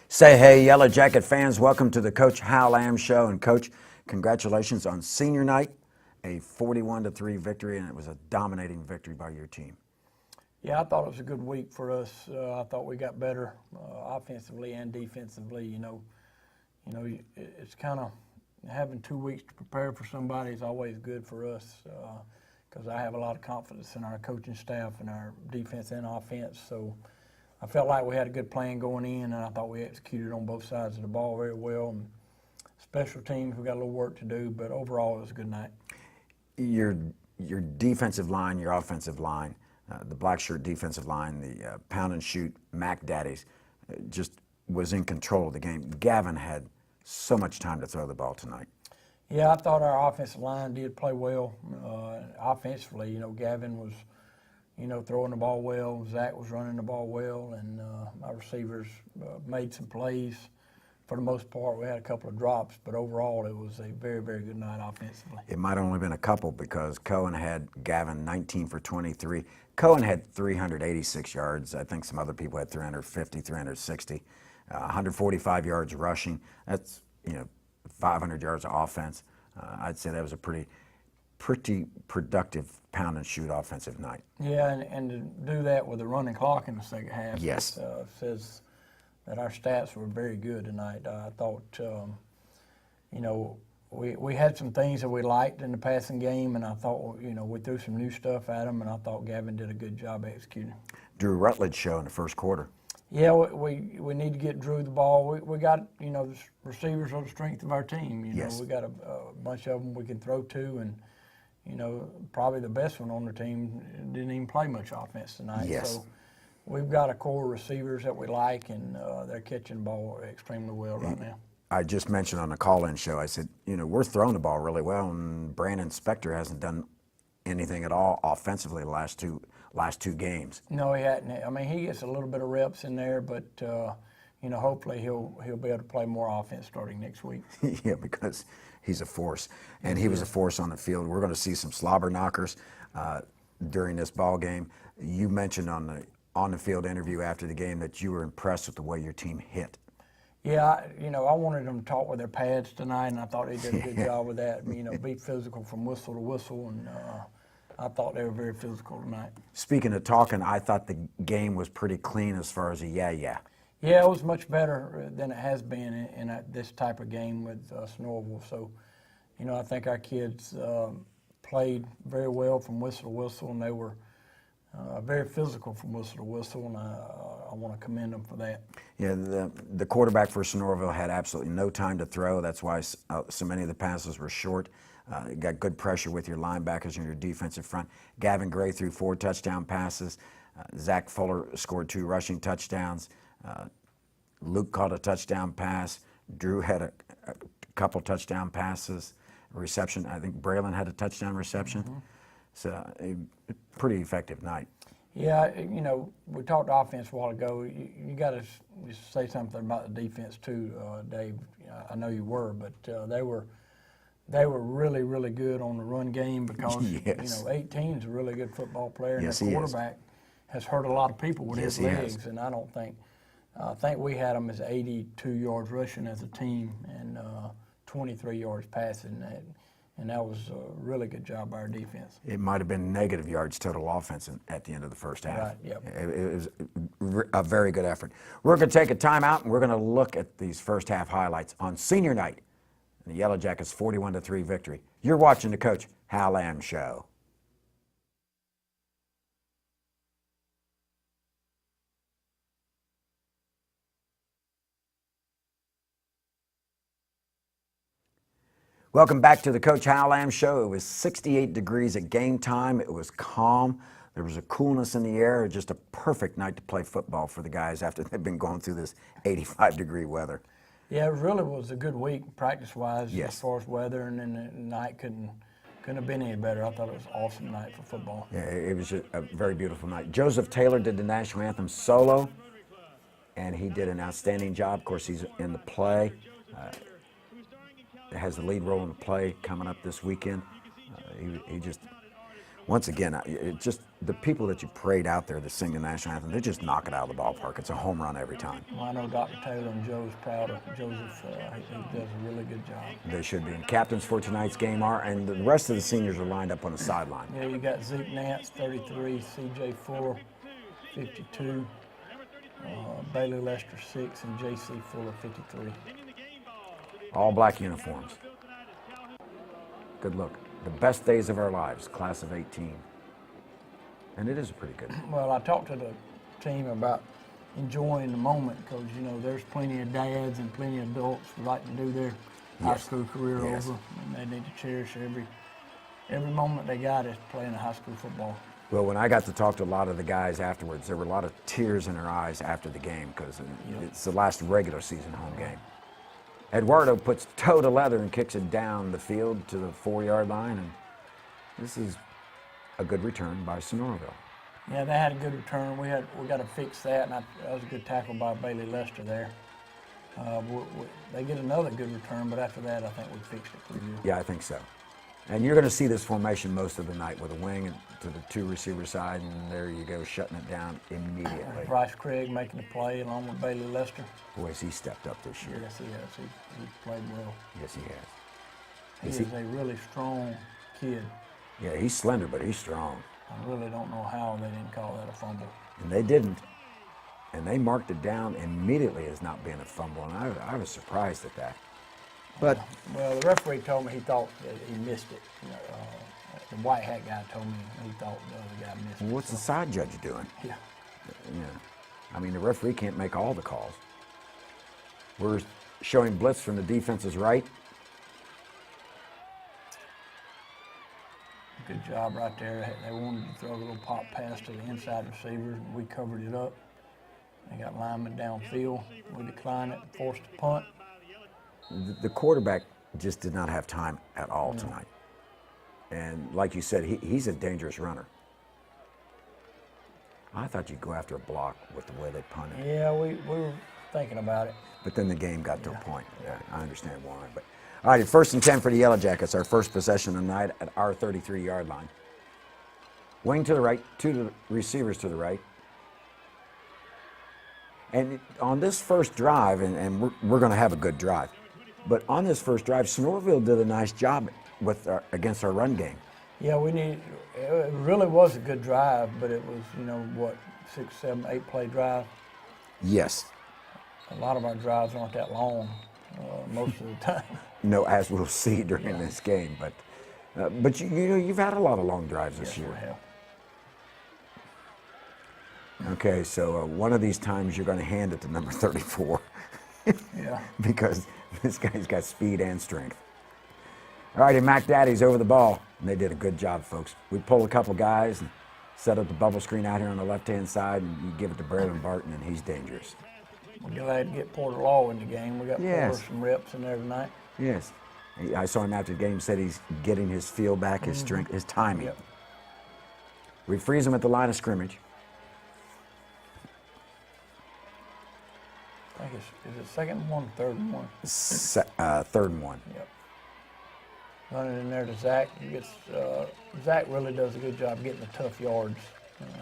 Say hey, Yellow Jacket fans. Welcome to the Coach Hal Lamb Show. And Coach, congratulations on senior night, a 41-3 victory, and it was a dominating victory by your team. Yeah, I thought it was a good week for us. I thought we got better offensively and defensively. It's kind of having 2 weeks to prepare for somebody is always good for us because I have a lot of confidence in our coaching staff and our defense and offense. So I felt like we had a good plan going in, and I thought we executed on both sides of the ball very well. And special teams, we got a little work to do, but overall it was a good night. Your defensive line, your offensive line, the black shirt defensive line, the pound and shoot Mac Daddies, just was in control of the game. Gavin had so much time to throw the ball tonight. Yeah, I thought our offensive line did play well. Offensively, Gavin was, throwing the ball well. Zach was running the ball well, and our receivers made some plays. For the most part, we had a couple of drops, but overall, it was a very, very good night offensively. It might have only been a couple because Cohen had Gavin 19 for 23. Cohen had 386 yards. I think some other people had 350, 360, 145 yards rushing. That's 500 yards of offense. I'd say that was a pretty productive pound and shoot offensive night. Yeah, and to do that with a running clock in the second half, yes, says that our stats were very good tonight. I thought, we had some things that we liked in the passing game, and I thought, we threw some new stuff at them, and I thought Gavin did a good job executing. Drew Rutledge show in the first quarter. Yeah, we need to get Drew the ball. We got, the receivers are the strength of our team. Yes. We got a bunch of them we can throw to, and, probably the best one on the team didn't even play much offense tonight. Yes. So we've got a core of receivers that we like, and they're catching the ball extremely well right now. I just mentioned on the call-in show, I said, we're throwing the ball really well, and Brandon Spector hasn't done anything at all offensively the last two games. No, he hadn't. I mean, he gets a little bit of reps in there, but hopefully he'll be able to play more offense starting next week. Yeah, because he's a force, and he was a force on the field. We're going to see some slobber knockers during this ball game. You mentioned on the field interview after the game that you were impressed with the way your team hit. Yeah, I wanted them to talk with their pads tonight, and I thought they did a good job with that. Be physical from whistle to whistle, and I thought they were very physical tonight. Speaking of talking, I thought the game was pretty clean as far as a yeah. Yeah, it was much better than it has been in this type of game with Sonoraville. So, I think our kids played very well from whistle to whistle, and they were very physical from whistle to whistle, and I want to commend them for that. Yeah, the quarterback for Sonoraville had absolutely no time to throw. That's why so many of the passes were short. You got good pressure with your linebackers and your defensive front. Gavin Gray threw 4 touchdown passes. Zach Fuller scored 2 rushing touchdowns. Luke caught a touchdown pass. Drew had a couple touchdown passes. Reception, I think Braylon had a touchdown reception. Mm-hmm. So a pretty effective night. Yeah, we talked offense a while ago. You got to say something about the defense too, Dave. I know you were, but they were really, really good on the run game because yes. 18's a really good football player, and yes, the quarterback has hurt a lot of people with yes, his legs. And I think we had them as 82 yards rushing as a team and 23 yards passing. And that was a really good job by our defense. It might have been negative yards total offense at the end of the first half. Right, yep. It was a very good effort. We're going to take a timeout, and we're going to look at these first half highlights on senior night. The Yellow Jackets' 41-3 victory. You're watching the Coach Hal Lamb Show. Welcome back to the Coach Hal Lamb Show. It was 68 degrees at game time. It was calm. There was a coolness in the air. Just a perfect night to play football for the guys after they've been going through this 85-degree weather. Yeah, it really was a good week practice-wise yes. as far as weather, and then the night couldn't have been any better. I thought it was an awesome night for football. Yeah, it was a very beautiful night. Joseph Taylor did the national anthem solo, and he did an outstanding job. Of course, he's in the play. Has the lead role in the play coming up this weekend. He just once again, it just the people that you prayed out there to sing the national anthem, they just knock it out of the ballpark. It's a home run every time. Well, I know Dr. Taylor and Joe's proud of Joseph. He does a really good job. They should be. And captains for tonight's game are, and the rest of the seniors are lined up on the sideline. Yeah, you got Zeke Nance, 33, C.J. Fuller, 52, Bailey Lester, 6, and J.C. Fuller, 53. All black uniforms. Good look. The best days of our lives, class of 18. And it is pretty good. Well, I talked to the team about enjoying the moment because, you know, there's plenty of dads and plenty of adults who like to do their high school career over, and they need to cherish every moment they got is playing a high school football. Well, when I got to talk to a lot of the guys afterwards, there were a lot of tears in their eyes after the game because it's the last regular season home game. Eduardo puts toe to leather and kicks it down the field to the 4-yard line, and this is a good return by Sonoraville. Yeah, they had a good return. We got to fix that, and that was a good tackle by Bailey Lester there. They get another good return, but after that, I think we fixed it pretty good. Yeah, I think so. And you're going to see this formation most of the night with a wing to the 2 receiver side, and there you go, shutting it down immediately. Bryce Craig making the play along with Bailey Lester. Boy, has he stepped up this year. Yes, he has. He played well. Yes, he has. He is a really strong kid. Yeah, he's slender, but he's strong. I really don't know how they didn't call that a fumble. And they didn't. And they marked it down immediately as not being a fumble, and I was surprised at that. But well, the referee told me he thought that he missed it. The white hat guy told me he thought the other guy missed it. what's the side judge doing? Yeah. I mean, the referee can't make all the calls. We're showing blitz from the defense's right. Good job right there. They wanted to throw a little pop pass to the inside receivers, and we covered it up. They got linemen downfield. We declined it and forced a punt. The quarterback just did not have time at all tonight. And like you said, he's a dangerous runner. I thought you'd go after a block with the way they punted. Yeah, we were thinking about it. But then the game got to a point. Yeah, I understand why. But all right, 1st and 10 for the Yellow Jackets, our first possession of the night at our 33-yard line. Wing to the right, 2 receivers to the right. And on this first drive, and we're going to have a good drive, but on this first drive, Sonoraville did a nice job against our run game. Yeah, it really was a good drive, but it was, 6, 7, 8 play drive. Yes. A lot of our drives aren't that long most of the time. No, as we'll see during this game, but you've had a lot of long drives this year. I have. Okay, so one of these times you're going to hand it to number 34. Yeah. Because this guy's got speed and strength. All right, and Mac Daddy's over the ball, and they did a good job, folks. We pulled a couple guys and set up the bubble screen out here on the left-hand side, and you give it to Braylon Barton, and he's dangerous. We're glad to get Porter Law in the game. We got Porter some reps in there tonight. Yes. I saw him after the game, said he's getting his feel back, his strength, his timing. Yep. We freeze him at the line of scrimmage. I think is it second and 1, third and 1? 3rd and 1. Yep. Running in there to Zach. Zach really does a good job getting the tough yards.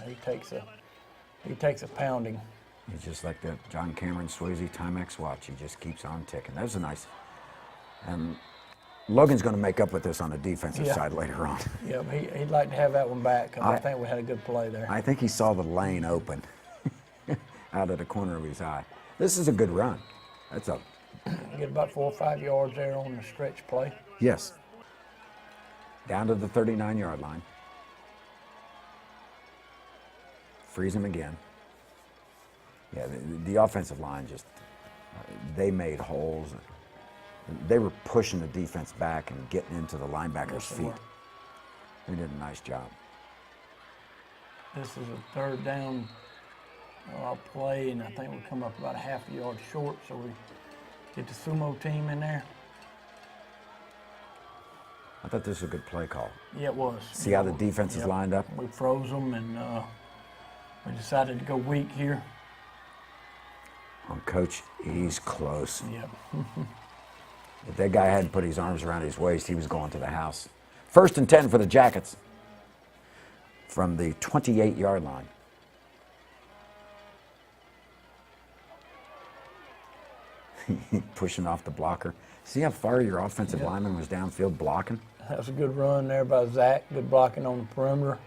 He takes a pounding. He's just like the John Cameron Swayze Timex watch. He just keeps on ticking. That was a nice. And Logan's going to make up with this on the defensive side later on. Yeah, he'd like to have that one back because I think we had a good play there. I think he saw the lane open out of the corner of his eye. This is a good run. That's a. Get about 4 or 5 yards there on the stretch play. Yes. Down to the 39-yard line. Freeze him again. Yeah, the offensive line just, they made holes. They were pushing the defense back and getting into the linebackers' feet. They did a nice job. This is a 3rd down play, and I think we'll come up about a half a yard short, so we get the sumo team in there. I thought this was a good play call. Yeah, it was. See how the defense is lined up? We froze them, and we decided to go weak here. On Coach, he's close. Yeah. If that guy hadn't put his arms around his waist, he was going to the house. 1st and 10 for the Jackets. from the 28-yard line. Pushing off the blocker. See how far your offensive lineman was downfield blocking? That was a good run there by Zach. Good blocking on the perimeter.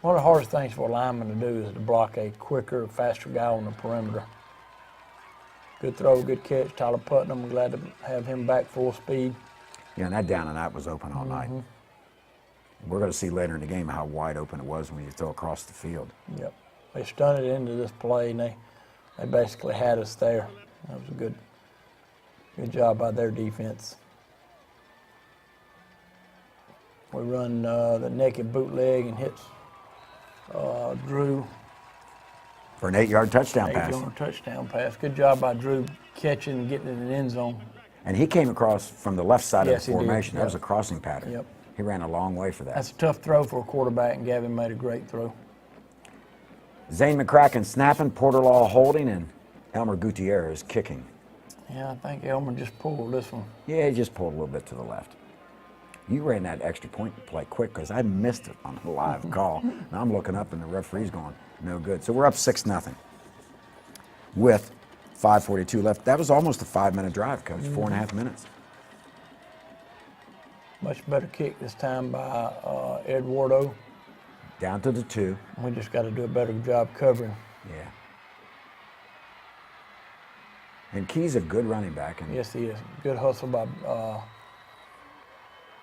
One of the hardest things for a lineman to do is to block a quicker, faster guy on the perimeter. Good throw, good catch. Tyler Putnam, glad to have him back full speed. Yeah, and that down and out was open all night. We're going to see later in the game how wide open it was when you throw across the field. Yep. They stunted into this play, and they basically had us there. That was a good job by their defense. We run the naked bootleg and hits Drew. For an 8-yard touchdown pass. 8-yard touchdown pass. Good job by Drew catching and getting in the end zone. And he came across from the left side Yes, of he the did. formation. That Yep. was a crossing pattern. Yep. He ran a long way for that. That's a tough throw for a quarterback, and Gavin made a great throw. Zane McCracken snapping, Porterlaw holding, and Elmer Gutierrez kicking. Yeah, I think Elmer just pulled this one. Yeah, he just pulled a little bit to the left. You ran that extra point play quick because I missed it on the live call. And I'm looking up and the referee's going, no good. So we're up 6-0 with 5:42 left. That was almost a 5-minute drive, Coach, 4.5 minutes. Much better kick this time by Eduardo. Down to the 2. We just got to do a better job covering. Yeah. And Key's a good running back. And Yes, he is. Good hustle by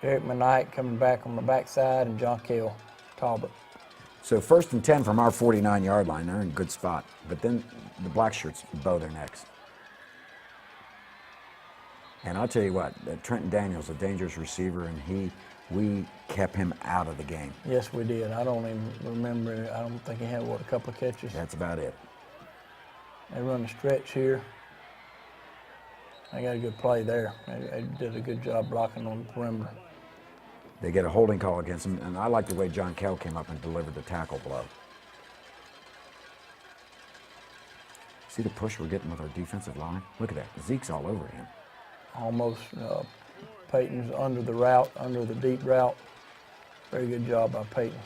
Eric Manight coming back on the backside, and John Kell Talbot. so 1st and 10 from our 49-yard line. They're in a good spot. But then the black shirts bow their necks. And I'll tell you what, Trenton Daniels, a dangerous receiver, and we kept him out of the game. Yes, we did. I don't even remember. I don't think he had, a couple of catches. That's about it. They run the stretch here. They got a good play there. They did a good job blocking on the perimeter. They get a holding call against him, and I like the way John Kell came up and delivered the tackle blow. See the push we're getting with our defensive line? Look at that. Zeke's all over him. Almost Peyton's under the route, under the deep route. Very good job by Peyton.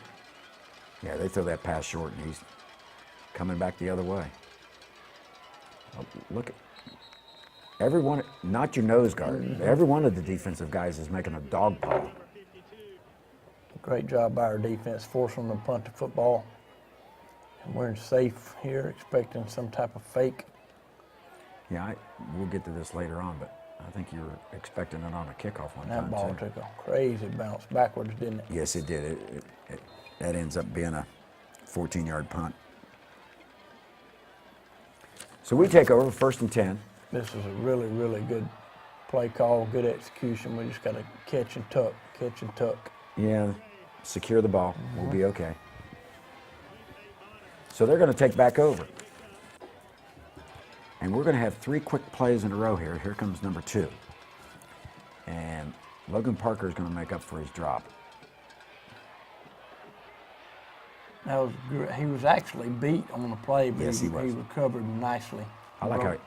Yeah, they throw that pass short, and he's coming back the other way. Oh, look at every one, not your nose guard. Every one of the defensive guys is making a dog paw. Great job by our defense, forcing them to punt the football. And we're safe here, expecting some type of fake. Yeah, we'll get to this later on, but I think you were expecting it on a kickoff one And that time, ball too. took a crazy bounce backwards, didn't it? Yes, it did. That ends up being a 14-yard punt. So we take over 1st and 10. This is a really, really good play call, good execution. We just got to catch and tuck, catch and tuck. Yeah, secure the ball. We'll be okay. So they're going to take back over. And we're going to have 3 quick plays in a row here. Here comes number 2. And Logan Parker is going to make up for his drop. That was great. He was actually beat on the play, but Yes, he was. he recovered nicely. I like how he,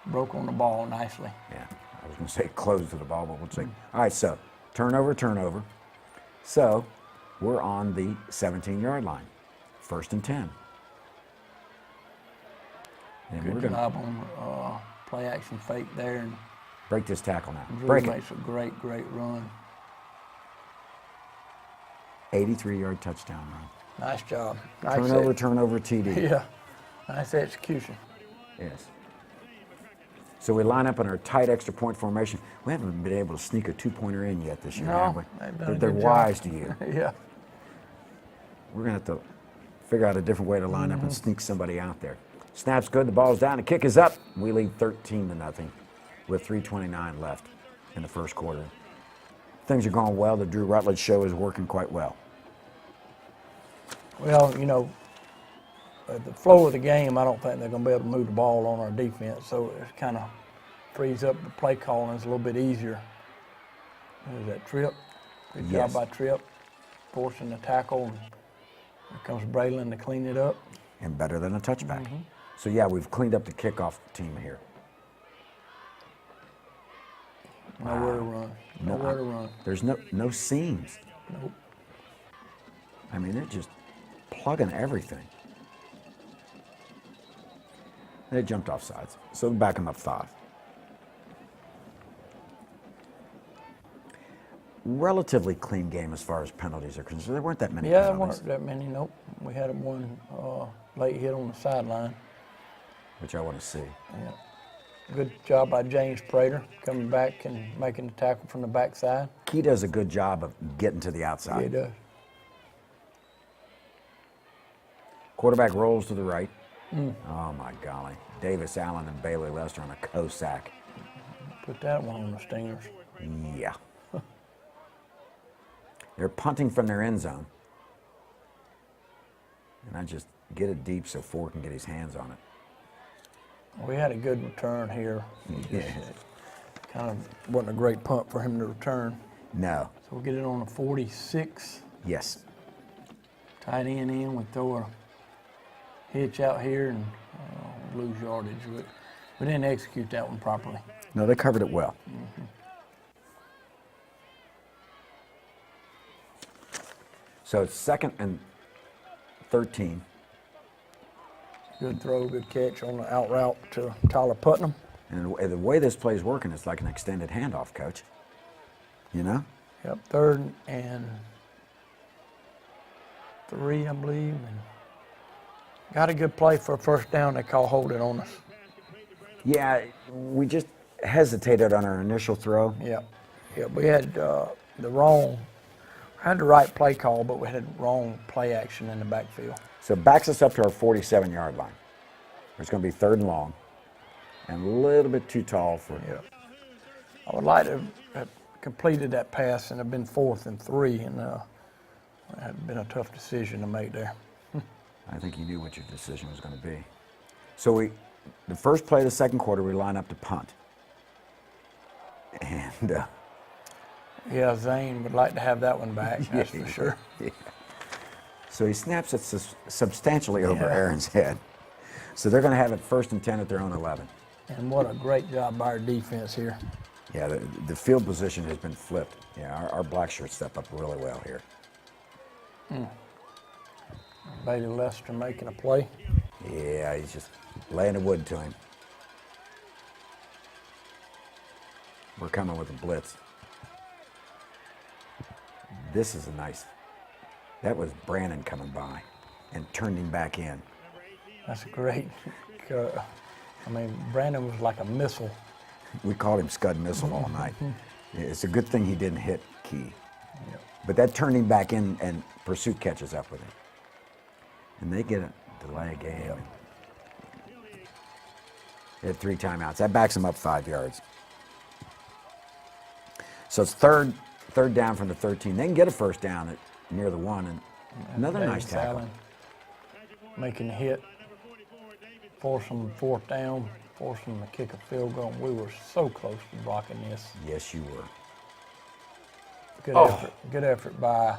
Broke on the ball nicely. yeah, I was going to say close to the ball, but we'll say. All right, so turnover. So we're on the 17-yard line. 1st and 10. And we're Good going to job on play action fake there, and break this tackle now. Drew Break it. makes a great run. 83-yard touchdown run. Nice job. Nice Turnover, TD. Yeah, nice execution. Yes. So we line up in our tight extra point formation. We haven't been able to sneak a 2-pointer in yet this year, have we? they've done a They're good wise job. to you. Yeah. We're going to have to figure out a different way to line up and sneak somebody out there. Snap's good, the ball's down, the kick is up. We lead 13-0 with 3:29 left in the 1st quarter. Things are going well. The Drew Rutledge show is working quite well. Well, at the flow of the game, I don't think they're going to be able to move the ball on our defense, so it kind of frees up the play calling. It's a little bit easier. There's that Tripp. Good Yes. job by Tripp, forcing the tackle. And here comes Braylon to clean it up. And better than a touchback. So yeah, we've cleaned up the kickoff team here. Nowhere to run. Nowhere to run. There's no seams. Nope. I mean, they're just plugging everything. They jumped off sides, so back them up 5. Relatively clean game as far as penalties are concerned. There weren't that many Yeah, there penalties, weren't that many, nope. We had one late hit on the sideline. which I want to see. Yeah. Good job by James Prater coming back and making the tackle from the backside. He does a good job of getting to the Yeah, he outside. does. Quarterback rolls to the right. Oh, my golly. Davis, Allen, and Bailey Lester on a co-sack. Put that one on the Stingers. Yeah. They're punting from their end zone. And I just get it deep so Ford can get his hands on it. We had a good return here. Yeah. Kind of wasn't a great punt for him to return. No. So we'll get it on a 46. Yes. Tight end in. We throw a hitch out here and lose yardage. We didn't execute that one properly. No, they covered it well. So it's 2nd and 13. Good throw, good catch on the out route to Tyler Putnam. And the way this play's working, it's like an extended handoff, Coach. You know? Yep, 3rd and 3, I believe. And got a good play for a first down. They call holding on us. Yeah, we just hesitated on our initial throw. Yep. We had the right play call, but we had wrong play action in the backfield. So it backs us up to our 47-yard line. It's going to be 3rd and long, and a little bit too tall for. Yep. I would like to have completed that pass and have been 4th and 3, and it had been a tough decision to make there. I think you knew what your decision was going to be. So the first play of the second quarter, we line up to punt. And Yeah, Zane would like to have that one back, that's for sure. Yeah. So he snaps it substantially over Aaron's head. So they're going to have it 1st and 10 at their own 11. And what a great job by our defense here. Yeah, the field position has been flipped. Yeah, our black shirts step up really well here. Bailey Lester making a play. Yeah, he's just laying the wood to him. We're coming with a blitz. This is a nice. That was Brandon coming by and turned him back in. That's great. Brandon was like a missile. We called him Scud Missile all night. It's a good thing he didn't hit Key. Yep. But that turned him back in, and Pursuit catches up with him. And they get a delay game. Yep. They had 3 timeouts. That backs them up 5 yards. So it's third down from the 13. They can get a first down near the 1, and another Davis nice tackle. Allen making a hit, force them 4th down, force them to kick a field goal. We were so close to blocking this. Yes, you were. Good effort by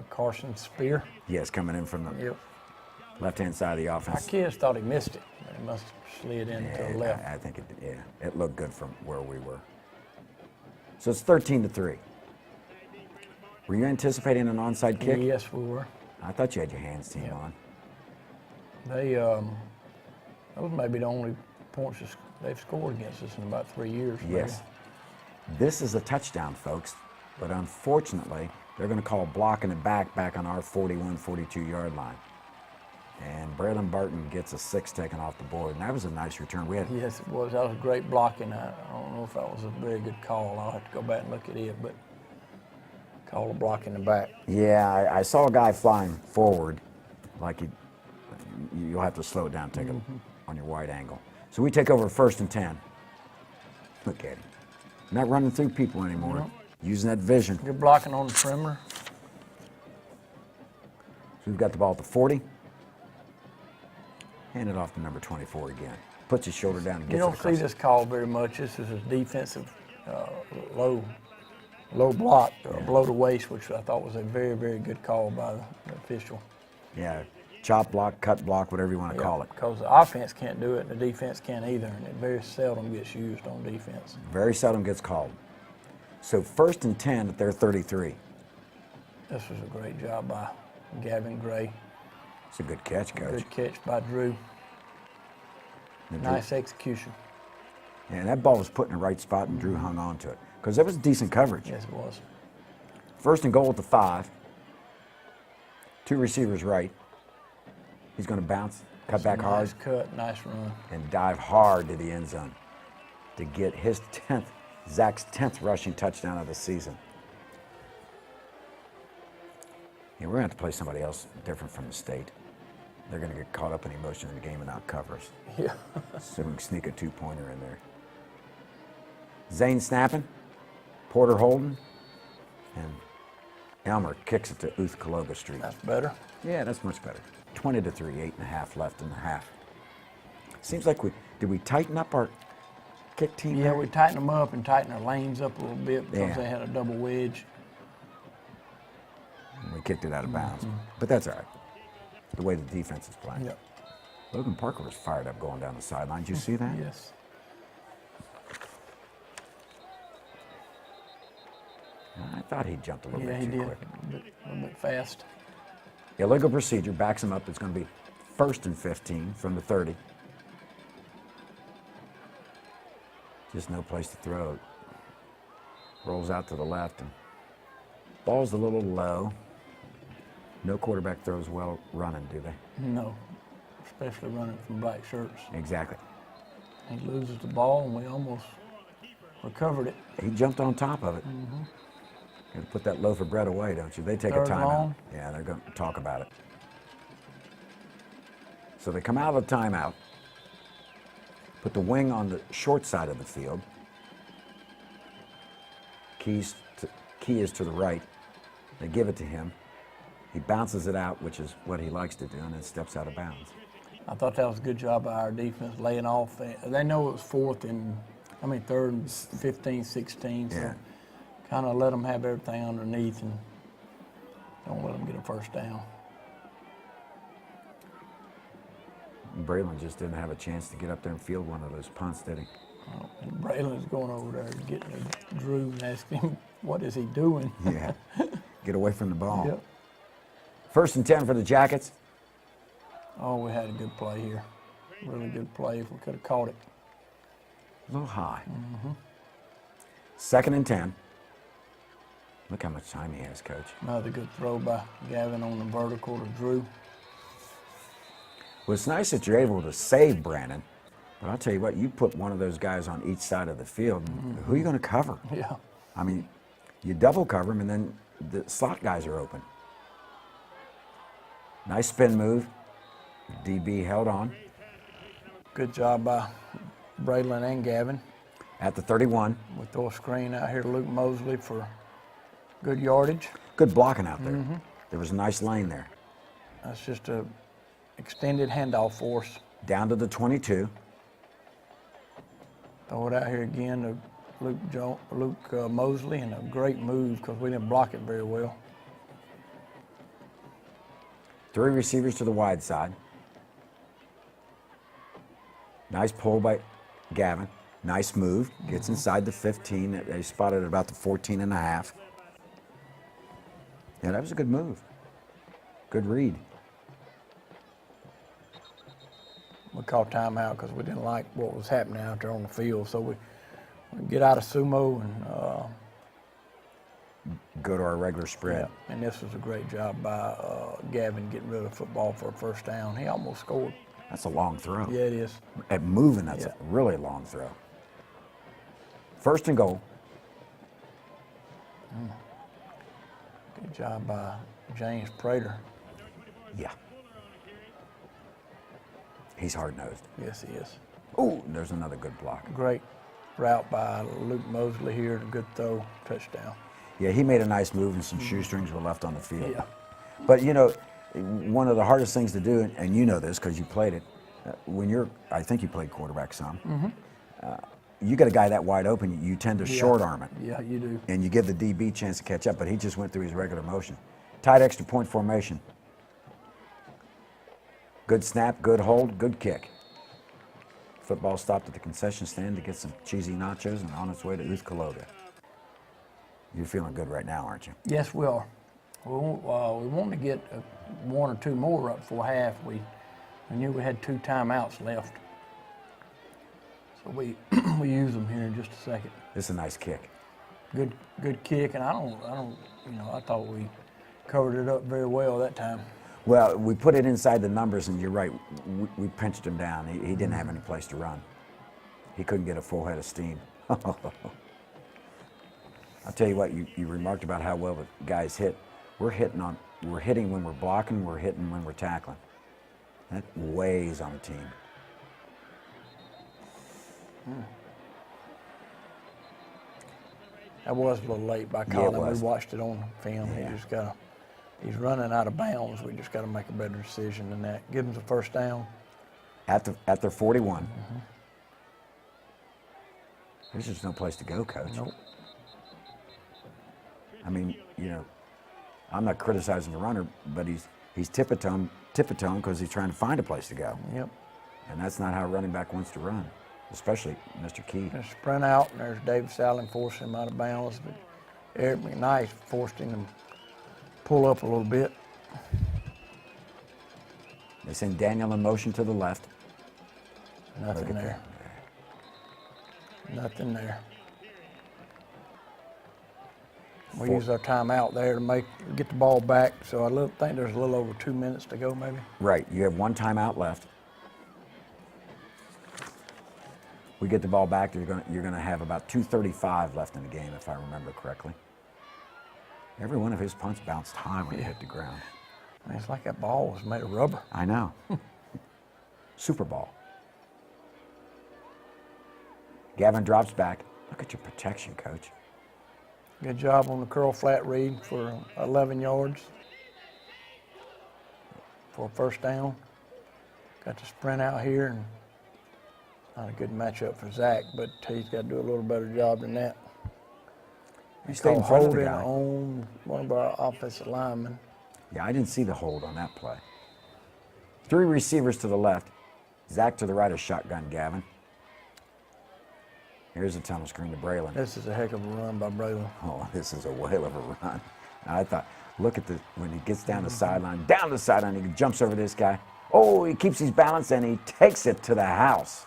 Carson Spear. Yes, coming in from the Yep. left-hand side of the Our offense. kids thought he missed it, but he must have slid in to the left. I think it looked good from where we were. So it's 13-3. Were you anticipating an onside kick? Yes, we were. I thought you had your hands team Yeah. on. Those may be the only points they've scored against us in about 3 years. maybe. Yes. This is a touchdown, folks. But unfortunately, they're going to call blocking it back on our 41, 42-yard line. And Braylon Barton gets a 6 taken off the board. And that was a nice return. Yes, it was. That was great blocking. I don't know if that was a very good call. I'll have to go back and look at it, but call a block in the back. Yeah, I saw a guy flying forward, like you'll have to slow it down, take it on your wide angle. So we take over 1st and 10. Look at him. Not running through people anymore, using that vision. Good blocking on the perimeter. So we've got the ball at the 40. Hand it off to number 24 again. Puts his shoulder down and gets You don't it across. see this call very much. This is a defensive low block, below the waist, which I thought was a very, very good call by the official. Yeah, chop block, cut block, whatever you want to call it. Because the offense can't do it and the defense can't either, and it very seldom gets used on defense. Very seldom gets called. So 1st and 10 at their 33. This was a great job by Gavin Gray. It's a good catch, Coach. Good catch by Drew. Nice execution. And that ball was put in the right spot, and Drew hung on to it. Because that was decent coverage. Yes, it was. First and goal at the 5. 2 receivers right. He's going to bounce, cut back hard. Nice cut, nice run. And dive hard to the end zone to get his 10th, Zach's 10th rushing touchdown of the season. Yeah, we're going to have to play somebody else different from the state. They're going to get caught up in emotion in the game and not cover us. Yeah. So we can sneak a 2-pointer in there. Zane snapping, Porter holding, and Elmer kicks it to Uthkaloga Street. That's better. Yeah, that's much better. 20-3, 8.5 left in the half. Seems like did we tighten up our kick team? Yeah, there? we tightened them up and tightened our lanes up a little bit because Yeah. they had a double wedge. We kicked it out of bounds. But that's all right. The way the defense is playing. Yep. Logan Parker was fired up going down the sideline. Did you see that? Yes. I thought he jumped a little Yeah, bit he too did. quick. A little bit fast. Illegal procedure backs him up. It's going to be 1st and 15 from the 30. Just no place to throw it. Rolls out to the left and ball's a little low. No quarterback throws well running, do they? No, especially running from black shirts. Exactly. He loses the ball, and we almost recovered it. He jumped on top of it. Got to put that loaf of bread away, don't you? They take Third a timeout. long. Yeah, they're going to talk about it. So they come out of the timeout, put the wing on the short side of the field. Key is to the right. They give it to him. He bounces it out, which is what he likes to do, and then steps out of bounds. I thought that was a good job by our defense laying off. They know it was 3rd and 15, 16. So Yeah. kind of let them have everything underneath and don't let them get a first down. Braylon just didn't have a chance to get up there and field one of those punts, did he? And Braylon's going over there getting to Drew and asking him, what is he doing? Yeah. Get away from the ball. Yep. 1st and 10 for the Jackets. Oh, we had a good play here. Really good play if we could have caught it. A little high. 2nd and 10. Look how much time he has, Coach. Another good throw by Gavin on the vertical to Drew. Well, it's nice that you're able to save Brandon, but I'll tell you what, you put one of those guys on each side of the field, who are you going to cover? Yeah. I mean, you double cover him, and then the slot guys are open. Nice spin move. DB held on. Good job by Braylon and Gavin. At the 31. We throw a screen out here to Luke Mosley for good yardage. Good blocking out there. There was a nice lane there. That's just a extended handoff for us. Down to the 22. Throw it out here again to Luke Mosley, and a great move because we didn't block it very well. 3 receivers to the wide side. Nice pull by Gavin. Nice move. Gets inside the 15. They spotted it about the 14 and a half. Yeah, that was a good move. Good read. We called timeout because we didn't like what was happening out there on the field. So we get out of sumo and Go to our regular spread. yeah, and this was a great job by Gavin getting rid of the football for a first down. He almost scored. That's a long throw. Yeah, it is. At moving, that's Yeah. a really long throw. 1st and goal. Good job by James Prater. Yeah. He's hard-nosed. Yes, he is. Oh, there's another good block. Great route by Luke Mosley here. A good throw, touchdown. Yeah, he made a nice move and some shoestrings were left on the field. Yeah. But, you know, one of the hardest things to do, and you know this because you played it, I think you played quarterback some, you got a guy that wide open, you tend to short arm it. Yeah, you do. And you give the DB a chance to catch up, but he just went through his regular motion. Tight extra point formation. Good snap, good hold, good kick. Football stopped at the concession stand to get some cheesy nachos and on its way to Uthkaloga. You're feeling good right now, aren't you? Yes, we are. We wanted to get one or two more up before half. We knew we had 2 timeouts left. So we use them here in just a second. This is a nice kick. Good kick, and I thought we covered it up very well that time. Well, we put it inside the numbers, and you're right. We pinched him down. He didn't have any place to run. He couldn't get a full head of steam. I'll tell you what. You remarked about how well the guys hit. We're hitting when we're blocking. We're hitting when we're tackling. That weighs on the team. That was a little late by Colin. was. We watched it on film. Yeah. He's running out of bounds. We just got to make a better decision than that. Give him the first down. At their 41. There's just no place to go, Coach. Nope. I mean, I'm not criticizing the runner, but he's tiptoeing because he's trying to find a place to go. Yep. And that's not how a running back wants to run, especially Mr. Key. There's a sprint out, and there's Davis Allen forcing him out of bounds. But Eric McKnight forced him to pull up a little bit. They send Daniel in motion to the left. Nothing there. Nothing there. We use our timeout there to get the ball back. So I think there's a little over 2 minutes to go, maybe. Right. You have one timeout left. We get the ball back. You're going to have about 2:35 left in the game, if I remember correctly. Every one of his punts bounced high when he hit the ground. I mean, it's like that ball was made of rubber. I know. Super Ball. Gavin drops back. Look at your protection, Coach. Good job on the curl flat read for 11 yards for a first down. Got the sprint out here, and not a good matchup for Zach, but he's got to do a little better job than that. He stayed in front of the holding guy. on one of our offensive linemen. Yeah, I didn't see the hold on that play. 3 receivers to the left. Zach to the right of shotgun Gavin. Here's a tunnel screen to Braylon. This is a heck of a run by Braylon. Oh, this is a whale of a run. And I thought, look at when he gets down the sideline, he jumps over this guy. Oh, he keeps his balance and he takes it to the house.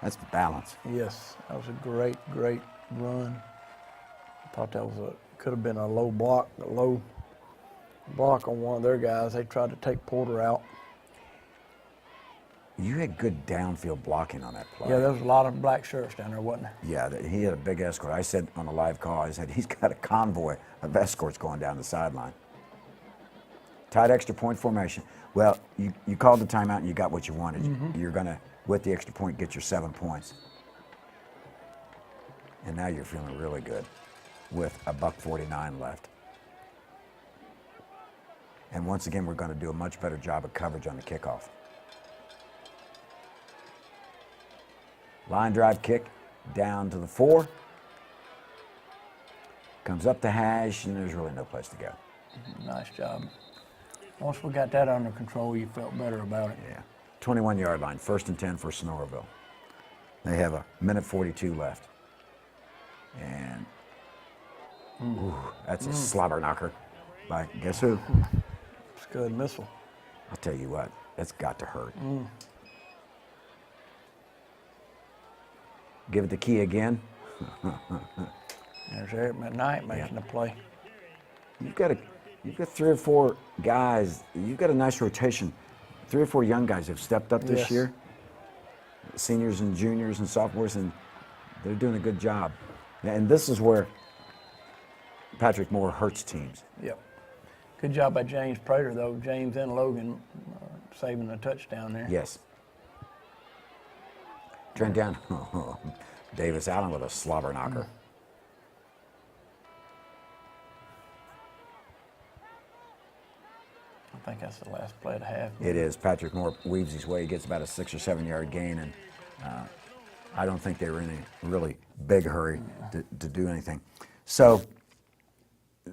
That's balance. Yes, that was a great run. I thought that could have been a low block on one of their guys. They tried to take Porter out. You had good downfield blocking on that play. Yeah, there was a lot of black shirts down there, wasn't there? Yeah, he had a big escort. I said on a live call, I said, he's got a convoy of escorts going down the sideline. Tight extra point formation. Well, you called the timeout and you got what you wanted. You're going to, with the extra point, get your 7 points. And now you're feeling really good with a $1:49 left. And once again, we're going to do a much better job of coverage on the kickoff. Line drive kick down to the 4. Comes up the hash, and there's really no place to go. Nice job. Once we got that under control, you felt better about it. Yeah. 21-yard line, 1st and 10 for Sonoraville. They have a 1:42 left. And ooh, that's a slobber knocker by guess who? It's a good missile. I'll tell you what, that's got to hurt. Give it to Key again. There's Eric McKnight making the play. You've got 3 or 4 guys. You've got a nice rotation. 3 or 4 young guys have stepped up this year. Seniors and juniors and sophomores, and they're doing a good job. And this is where Patrick Moore hurts teams. Yep. Good job by James Prater, though. James and Logan saving a touchdown there. Yes. Trent down. Davis Allen with a slobber knocker. I think that's the last play of the half. It is. Patrick Moore weaves his way. He gets about a 6 or 7 yard gain, and I don't think they were in a really big hurry to do anything. So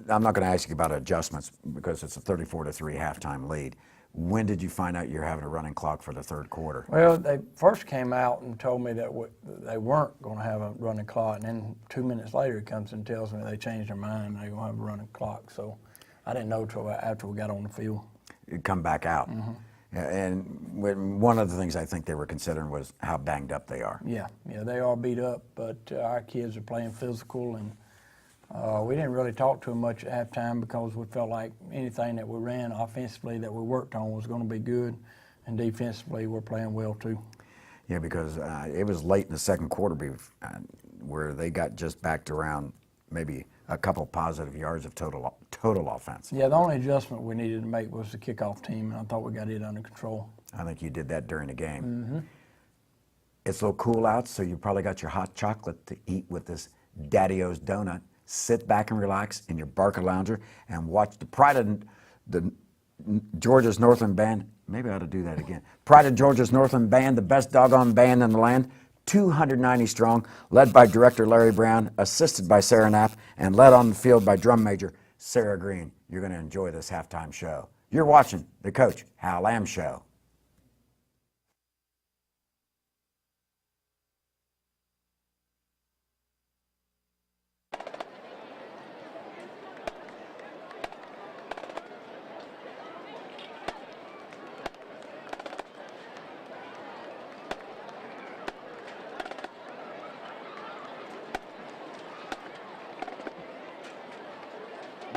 I'm not going to ask you about adjustments because it's a 34-3 halftime lead. When did you find out you're having a running clock for the 3rd quarter? Well, they first came out and told me that they weren't going to have a running clock, and then 2 minutes later he comes and tells me they changed their mind and they're going to have a running clock. So I didn't know till after we got on the field. Come back out. And one of the things I think they were considering was how banged up they are. Yeah, they are beat up, but our kids are playing physical, and we didn't really talk to them much at halftime because we felt like anything that we ran offensively that we worked on was going to be good, and defensively we're playing well too. Yeah, because it was late in the second quarter where they got just back to around maybe a couple positive yards of total offense. Yeah, the only adjustment we needed to make was the kickoff team, and I thought we got it under control. I think you did that during the game. It's a little cool out, so you probably got your hot chocolate to eat with this Daddy-O's donut. Sit back and relax in your Barker Lounger and watch the Pride of the Georgia's Northland Band. Maybe I ought to do that again. Pride of Georgia's Northland Band, the best doggone band in the land. 290 strong, led by director Larry Brown, assisted by Sarah Knapp, and led on the field by drum major Sarah Green. You're going to enjoy this halftime show. You're watching the Coach Hal Lamb Show.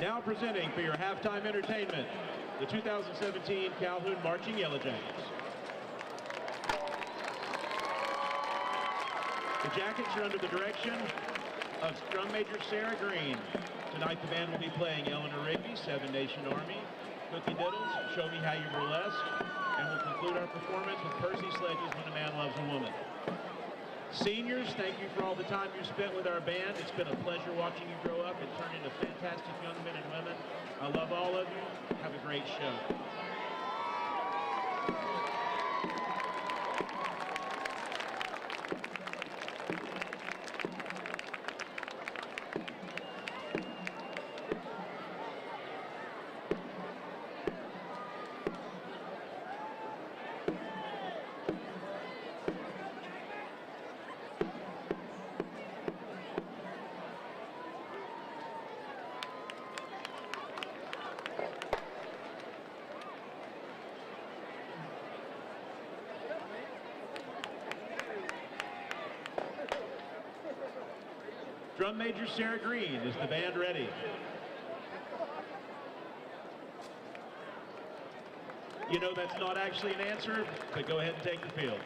Now presenting for your halftime entertainment, the 2017 Calhoun Marching Yellow Jackets. The Jackets are under the direction of Drum Major Sarah Green. Tonight the band will be playing Eleanor Rigby, Seven Nation Army, Cookie Diddles, Show Me How You Burlesque, and we'll conclude our performance with Percy Sledge's When a Man Loves a Woman. Seniors, thank you for all the time you spent with our band. It's been a pleasure watching you grow up and turn into fantastic young men and women. I love all of you. Have a great show. Drum Major Sarah Green, is the band ready? You know that's not actually an answer, but go ahead and take the field.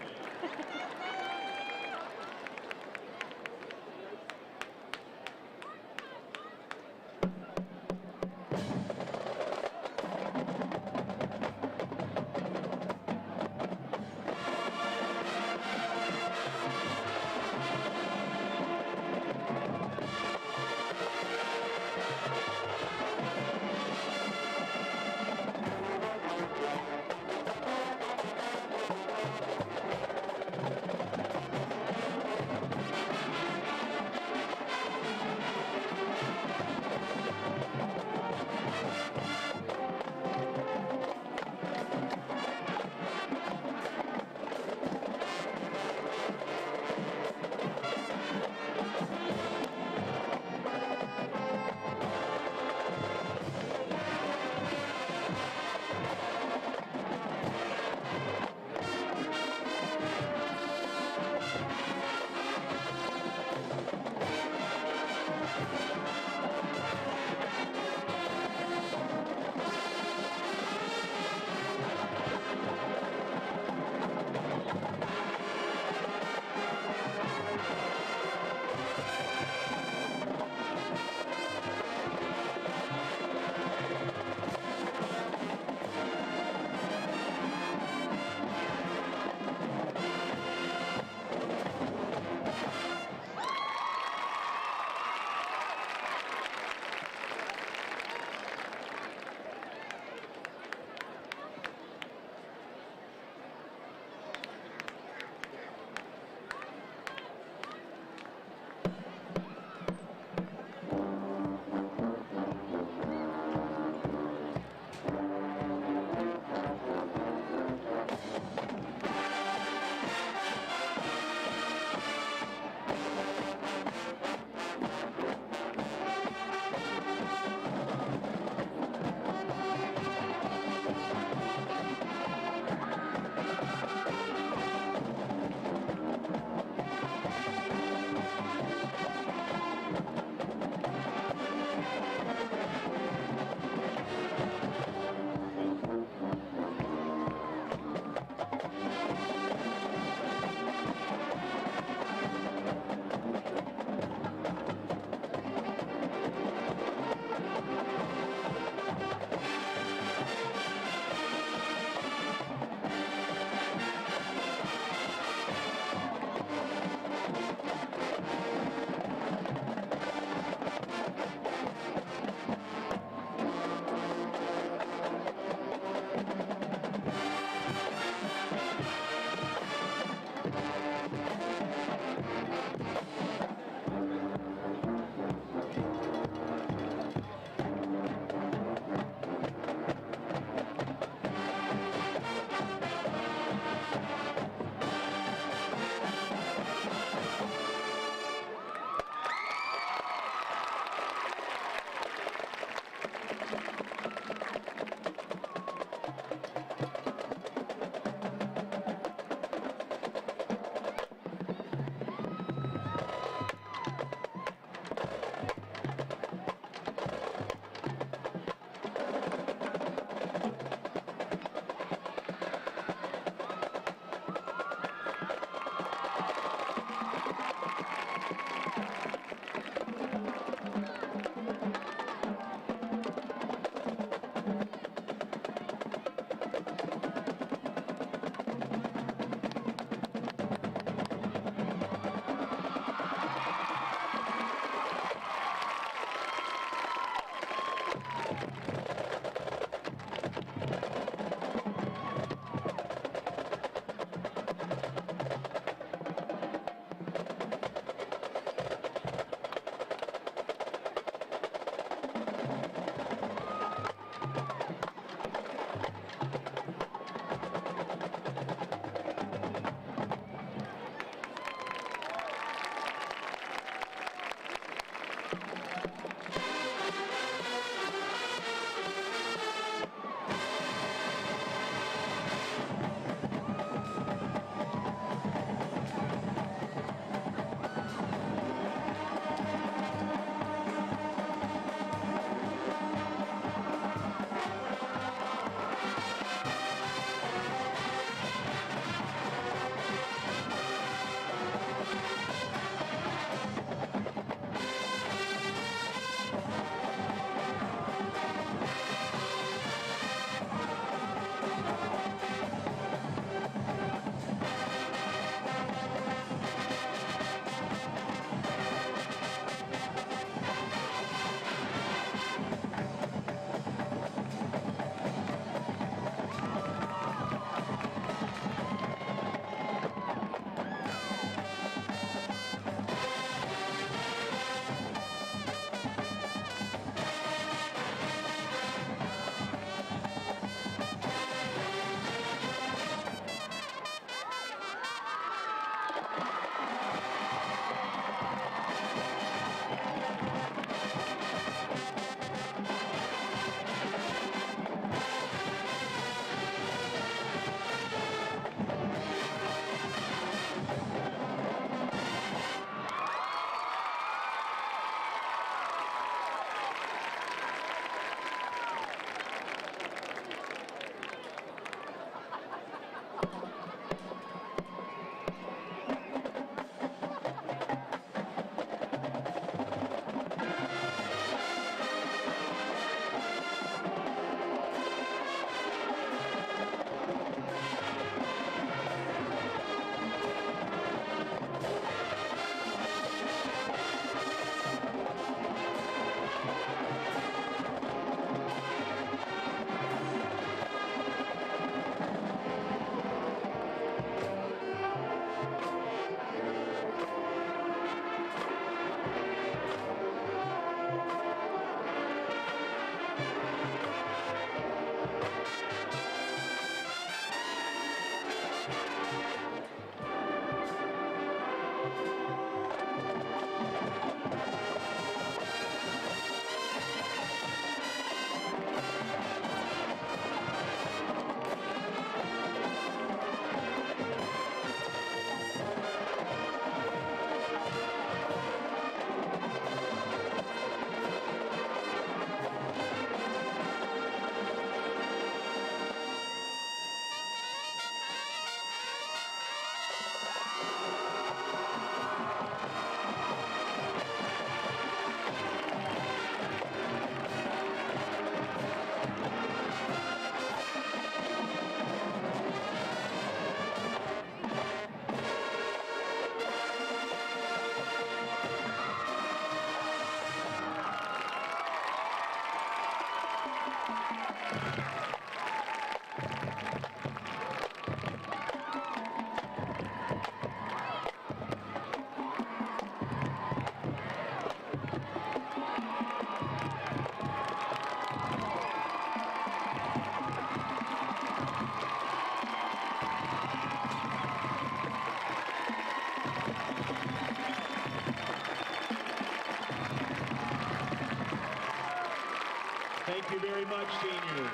Thank you very much, seniors.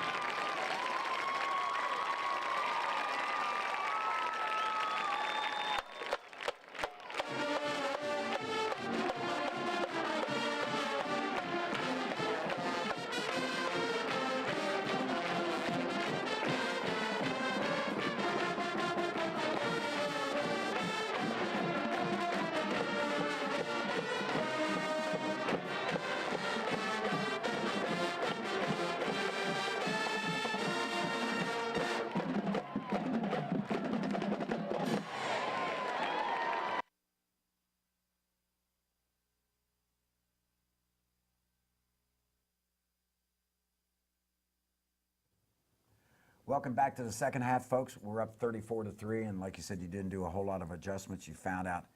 Welcome back to the second half, folks. We're up 34-3, and like you said, you didn't do a whole lot of adjustments. You found out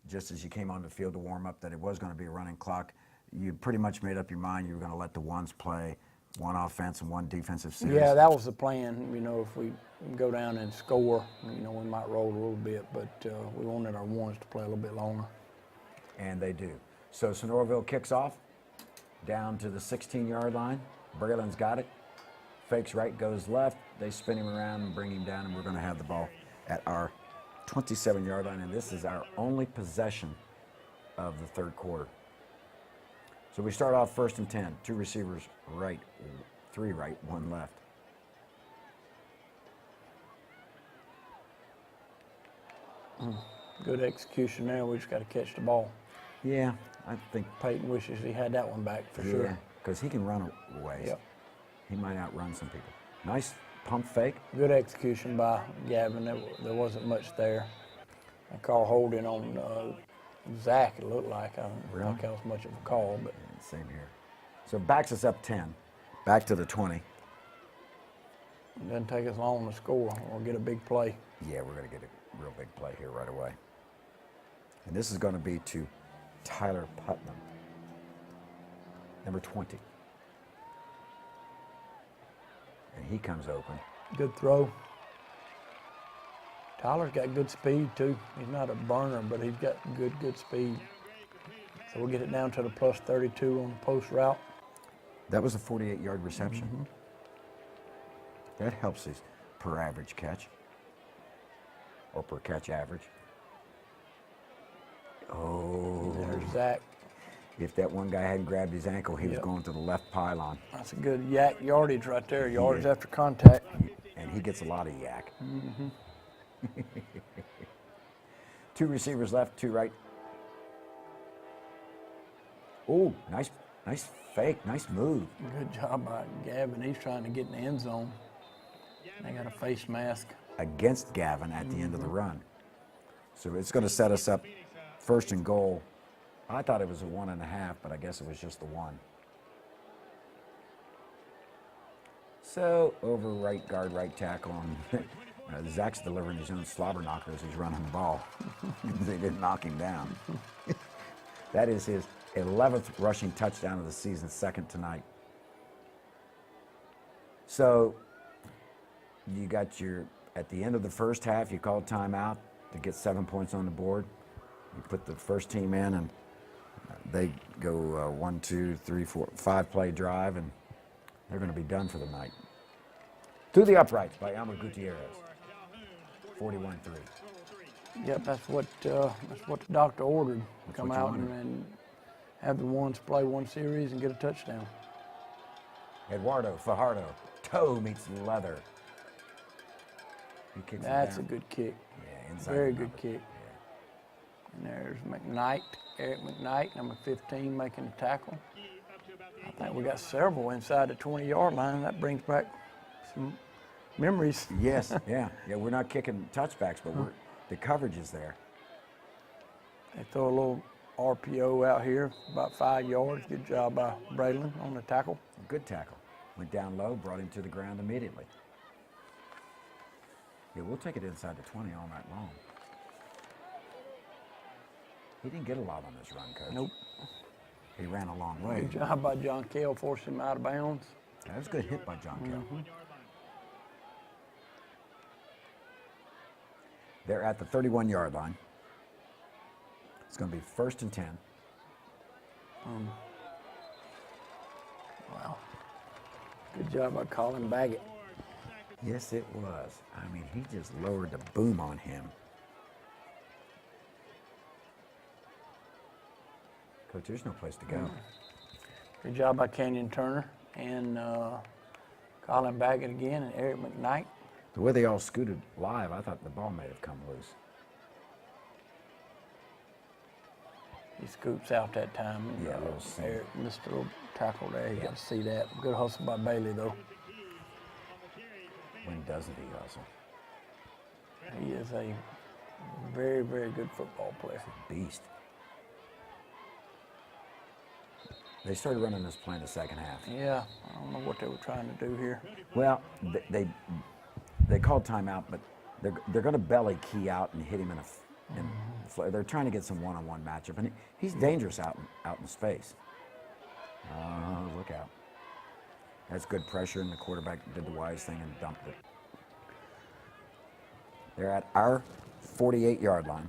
just as you came on the field to warm up that it was going to be a running clock. You pretty much made up your mind you were going to let the ones play, one offense and one defensive series. Yeah, that was the plan. You know, if we go down and score, you know, we might roll a little bit, but we wanted our ones to play a little bit longer. And they do. So Sonoraville kicks off down to the 16-yard line. Braylon's got it. Fakes right, goes left. They spin him around and bring him down, and we're going to have the ball at our 27-yard line, and this is our only possession of the third quarter. So we start off 1st and 10. Two receivers right, three right, one left. Good execution there. We just got to catch the ball. Yeah, I think. Peyton wishes he had that one back for sure. Because he can run a ways. Yep. He might outrun some people. Nice pump fake. Good execution by Gavin. There wasn't much there. I call holding on Zach, it looked like. I don't think that was much of a call. But Yeah, same here. So backs us up 10. Back to the 20. it doesn't take us long to score. We'll get a big play. Yeah, we're going to get a real big play here right away. And this is going to be to Tyler Putnam, number 20. And he comes open. Good throw. Tyler's got good speed too. He's not a burner, but he's got good speed. So we'll get it down to the plus 32 on the post route. That was a 48-yard reception. That helps his per average catch, or per catch average. Oh, There's Zach. if that one guy hadn't grabbed his ankle, he was Yep. going to the left pylon. That's a good yak yardage right there, yards Yeah. after contact. And he gets a lot of yak. 2 receivers left, 2 right. Oh, nice fake, nice move. Good job by Gavin. He's trying to get in the end zone. They got a face mask. Against Gavin at the end of the run. So it's going to set us up 1st and goal. I thought it was a 1.5, but I guess it was just the 1. So over right guard, right tackle, and Zach's delivering his own slobber knocker as he's running the ball. They didn't knock him down. That is his 11th rushing touchdown of the season, 2nd tonight. So you got at the end of the first half, you called timeout to get 7 points on the board. You put the first team in, and they go 1, 2, 3, 4, 5-play drive, and they're going to be done for the night. To the uprights by Elmer Gutierrez, 41-3. Yep, that's what the doctor ordered. That's Come what you out wanted. and have the ones play one series and get a touchdown. Eduardo Fajardo, toe meets leather. He kicks it That's a down. good kick. Yeah, inside Very the good number. kick. And there's McKnight, Eric McKnight, number 15, making the tackle. I think we got several inside the 20-yard line. That brings back some memories. Yes, yeah. We're not kicking touchbacks, but the coverage is there. They throw a little RPO out here, about 5 yards. Good job by Braylon on the tackle. Good tackle. Went down low, brought him to the ground immediately. Yeah, we'll take it inside the 20 all night long. He didn't get a lot on this run, Coach. Nope. He ran a long way. Good job by John Kell, forcing him out of bounds. That was a good hit by John Kell. They're at the 31-yard line. It's going to be 1st and 10. Wow. Good job by Colin Baggett. Yes, it was. I mean, he just lowered the boom on him. Coach, there's no place to go. Good job by Kenyon Turner and Colin Baggett again and Eric McKnight. The way they all scooted live, I thought the ball may have come loose. He scoops out that time. Yeah, a little seam. Eric missed a little tackle there. You got to see that. Good hustle by Bailey, though. When doesn't he hustle? He is a very, very good football player. Beast. They started running this play in the second half. Yeah, I don't know what they were trying to do here. Well, they called timeout, but they're going to belly key out and hit him they're trying to get some one-on-one matchup, and he's dangerous out in space. Look out. That's good pressure, and the quarterback did the wise thing and dumped it. They're at our 48-yard line.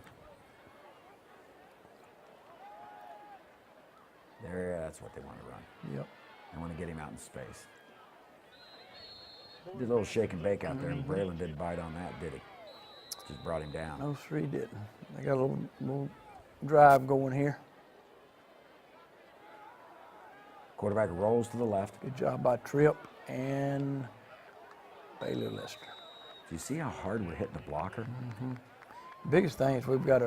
That's what they want to run. Yep. They want to get him out in space. Did a little shake and bake out there, and Braylon didn't bite on that, did he? Just brought him down. No, three didn't. They got a little drive going here. Quarterback rolls to the left. Good job by Tripp and Bailey Lister. Do you see how hard we're hitting the blocker? The biggest thing is we've got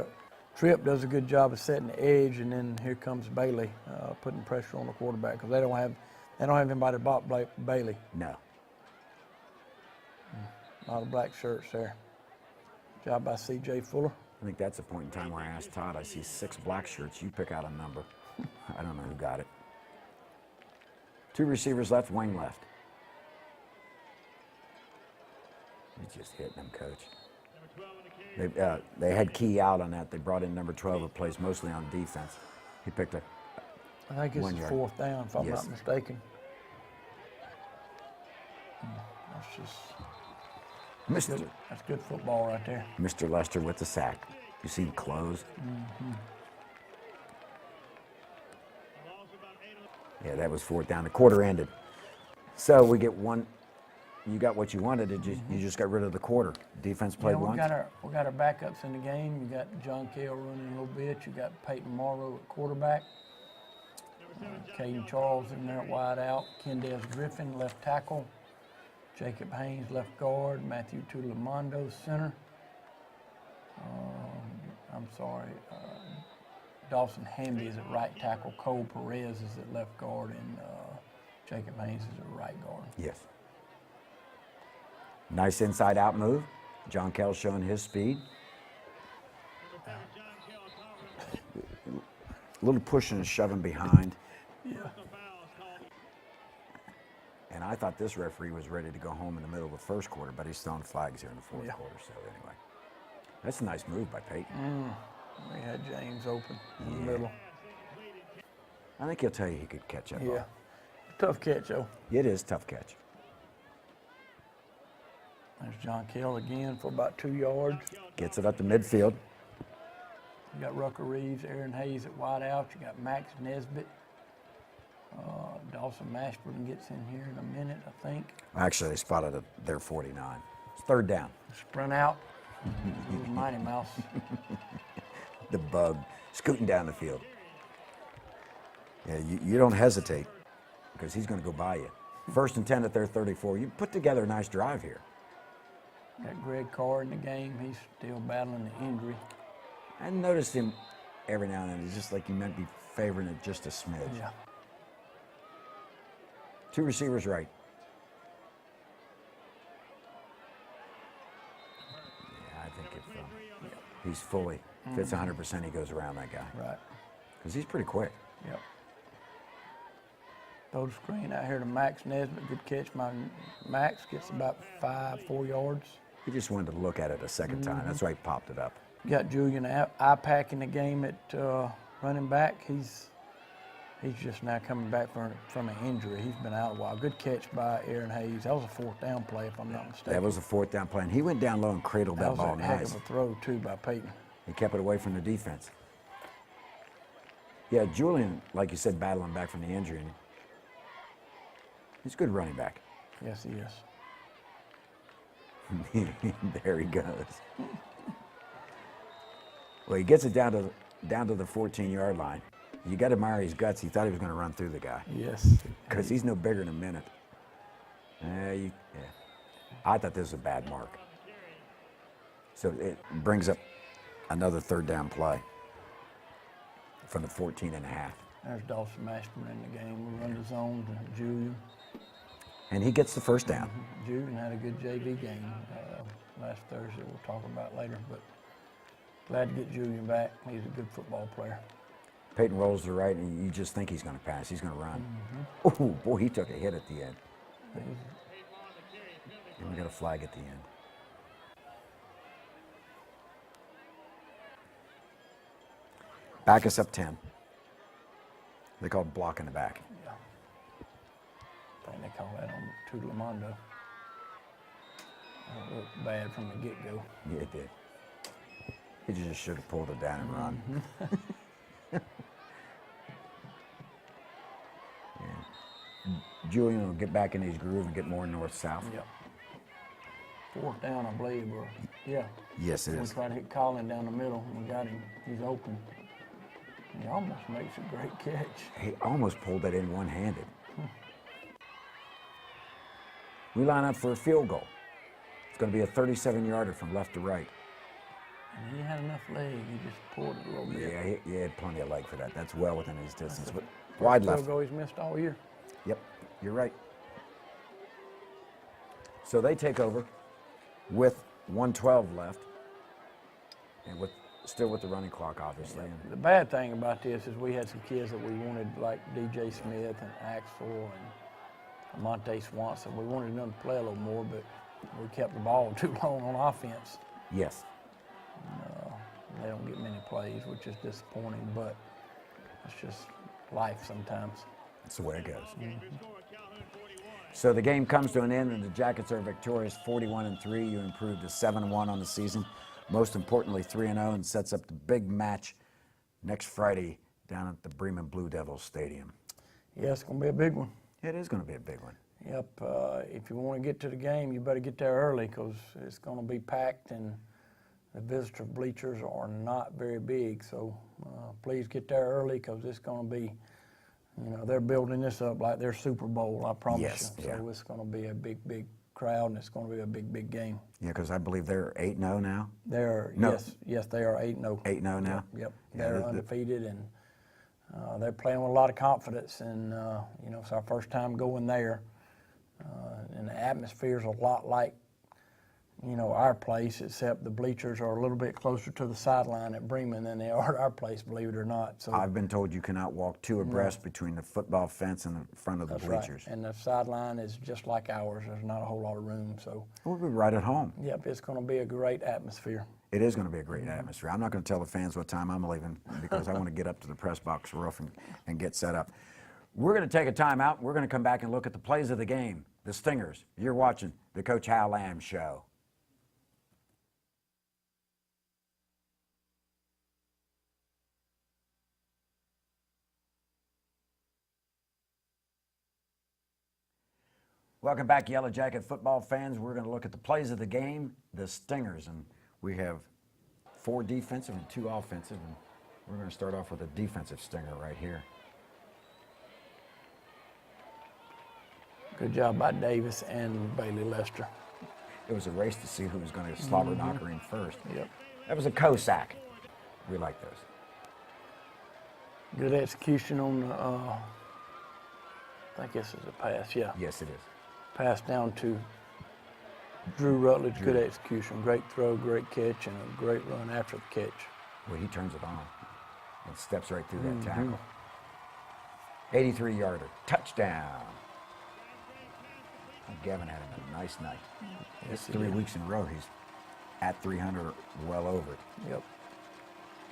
Tripp does a good job of setting the edge, and then here comes Bailey putting pressure on the quarterback because they don't have anybody to block Bailey. No. A lot of black shirts there. Job by C.J. Fuller. I think that's a point in time where I asked Todd, I see 6 black shirts. You pick out a number. I don't know who got it. 2 receivers left, wing left. He's just hitting them, Coach. They had Key out on that. They brought in number 12, who plays mostly on defense. He picked a I think it's 1 the yard. 4th down, if I'm Yes. not mistaken. That's just Mr. That's good football right there. Mr. Lester with the sack. You see him close? Yeah, that was 4th down. The quarter ended. So we get one. You got what you wanted. You just got rid of the quarter. Defense played We once. got our backups in the game. You got John Kell running a little bit. You got Peyton Morrow at quarterback. Caden Charles in there at wide out. Kendall Griffin left tackle. Jacob Haynes left guard. Matthew Tulamondo center. Dawson Hamby is at right tackle. Cole Perez is at left guard, and Jacob Haynes is at right guard. Yes. Nice inside out move. John Kell showing his speed. A little pushing and shoving behind. Yeah. And I thought this referee was ready to go home in the middle of the first quarter, but he's throwing flags here in the fourth quarter. So anyway, that's a nice move by Peyton. We had James open in the middle. I think he'll tell you he could catch that Yeah. ball. Tough catch, though. It is a tough catch. There's John Kell again for about 2 yards. Gets it up to midfield. You got Rucker Reeves, Aaron Hayes at wide out. You got Max Nesbitt. Dawson Mashburn gets in here in a minute, I think. Actually, they spotted their 49. It's 3rd down. Sprint out. Little Mighty Mouse. The bug scooting down the field. Yeah, you don't hesitate because he's going to go by you. 1st and 10 at their 34. You put together a nice drive here. Got Greg Carr in the game. He's still battling the injury. I noticed him every now and then. It's just like he might be favoring it just a smidge. Yeah. 2 receivers right. Yeah, I think if he's fully fits 100%, he goes around that guy. Right. Because he's pretty quick. Yep. Throw the screen out here to Max Nesbitt. Good catch by Max. Gets about 4 yards. He just wanted to look at it a second time. That's why he popped it up. You got Julian Ipack in the game at running back. He's just now coming back from an injury. He's been out a while. Good catch by Aaron Hayes. That was a 4th down play, if I'm not mistaken. That was a 4th down play. And he went down low and cradled that ball was a heck nice. of a throw, too, by Peyton. He kept it away from the defense. Yeah, Julian, like you said, battling back from the injury. And he's a good running back. Yes, he is. There he goes. Well, he gets it down to the 14-yard line. You got to admire his guts. He thought he was going to run through the guy. Yes. Because he's no bigger than a minute. I thought this was a bad mark. So it brings up another 3rd down play from the 14 and a half. There's Dawson Mashburn in the game. We run the zone to Julian. And he gets the 1st down. Julian had a good JV game last Thursday. We'll talk about later, but glad to get Julian back. He's a good football player. Peyton rolls to the right, and you just think he's going to pass. He's going to run. Oh, boy, he took a hit at the end. And we got a flag at the end. Back us up 10. They call it blocking the back. Yeah. I think they call that on Tulamondo. It looked bad from the get-go. Yeah, it did. He just should have pulled it down and run. Yeah. Julian will get back in his groove and get more north-south. Yep. 4th down, I believe, or yeah. Yes, it We is. tried to hit Colin down the middle. We got him. He's open. He almost makes a great catch. He almost pulled that in one-handed. We line up for a field goal. It's going to be a 37-yarder from left to right. And he had enough leg. He just pulled it a little bit. Yeah, he had plenty of leg for that. That's well within his distance. But wide left. Field goal he's missed all year. Yep, you're right. So they take over with 1:12 left, and still with the running clock, obviously. And The bad thing about this is we had some kids that we wanted, like DJ Smith and Axel and Monte Swanson. We wanted them to play a little more, but we kept the ball too long on offense. yes, They don't get many plays, which is disappointing, but it's just life sometimes. that's the way it goes. So the game comes to an end, and the Jackets are victorious 41-3. You improved to 7-1 on the season. Most importantly, 3-0, and sets up the big match next Friday down at the Bremen Blue Devils Stadium. Yeah, it's going to be a big one. It is going to be a big one. Yep. If you want to get to the game, you better get there early because it's going to be packed, and the visitor bleachers are not very big. So please get there early because it's going to be, they're building this up like their Super Bowl, I promise Yes, you. yeah. So it's going to be a big, big crowd, and it's going to be a big, big game. Yeah, because I believe they're 8-0 now. They're No. Yes, they are 8-0. 8-0 now. Yep. Yeah, They're undefeated, and they're playing with a lot of confidence. And it's our first time going there, and the atmosphere is a lot like our place, except the bleachers are a little bit closer to the sideline at Bremen than they are at our place, believe it or not. So I've been told you cannot walk two abreast between the football fence and the front of the that's bleachers. right. And the sideline is just like ours. There's not a whole lot of room. So We'll be right at home. yep, it's going to be a great atmosphere. It is going to be a great atmosphere. I'm not going to tell the fans what time I'm leaving because I want to get up to the press box roof and get set up. We're going to take a timeout. We're going to come back and look at the plays of the game, the Stingers. You're watching the Coach Hal Lamb Show. Welcome back, Yellow Jacket football fans. We're going to look at the plays of the game, the Stingers, and we have 4 defensive and 2 offensive, and we're going to start off with a defensive Stinger right here. Good job by Davis and Bailey Lester. It was a race to see who was going to slobber knocker in first. Yep. That was a co-sack. We like those. Good execution on the, I think this is a pass, yeah. Yes, it is. Pass down to Drew Rutledge, good execution, great throw, great catch, and a great run after the catch. Well, he turns it on and steps right through that tackle. 83-yarder, touchdown. Gavin had a nice night. Yes, he 3 did. weeks in a row, he's at 300 or well over it. Yep.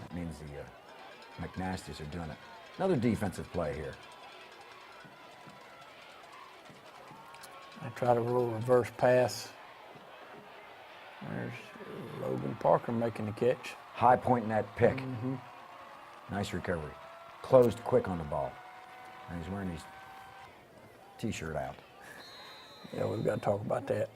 That means the McNasties are doing it. Another defensive play here. I try to roll a reverse pass. There's Logan Parker making the catch. High point in that pick. Nice recovery. Closed quick on the ball. And he's wearing his T-shirt out. Yeah, we've got to talk about that.